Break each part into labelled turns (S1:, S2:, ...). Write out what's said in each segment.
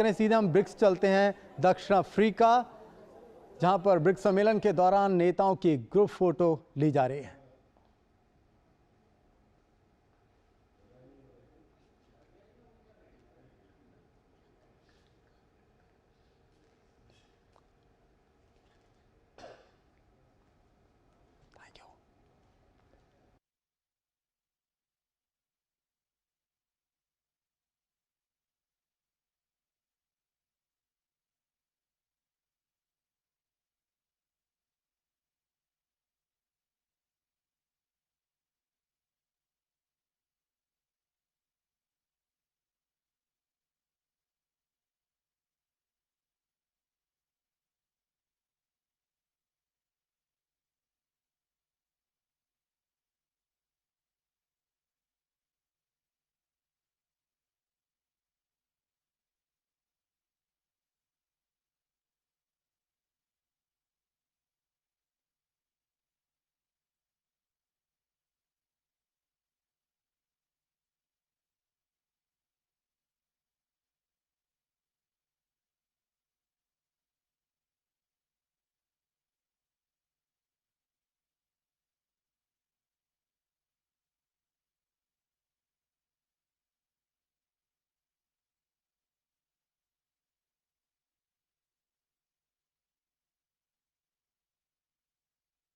S1: करें, सीधे हम ब्रिक्स चलते हैं दक्षिण अफ्रीका, जहां पर ब्रिक्स सम्मेलन के दौरान नेताओं की ग्रुप फोटो ली जा रही है।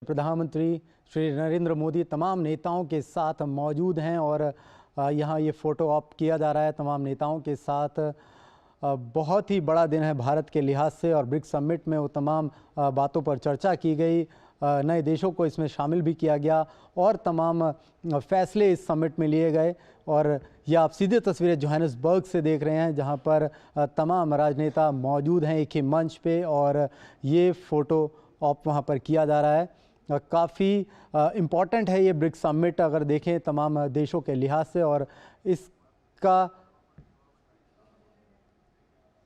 S1: प्रधानमंत्री श्री नरेंद्र मोदी तमाम नेताओं के साथ मौजूद हैं और यहाँ ये फ़ोटो ऑप किया जा रहा है तमाम नेताओं के साथ। बहुत ही बड़ा दिन है भारत के लिहाज से और ब्रिक्स समिट में वो तमाम बातों पर चर्चा की गई, नए देशों को इसमें शामिल भी किया गया और तमाम फैसले इस समिट में लिए गए। और ये आप सीधे तस्वीरें जोहानिसबर्ग से देख रहे हैं, जहाँ पर तमाम राजनेता मौजूद हैं एक ही मंच पे और ये फ़ोटो ऑप वहाँ पर किया जा रहा है। काफ़ी इम्पॉर्टेंट है ये ब्रिक्स समिट अगर देखें तमाम देशों के लिहाज से, और इसका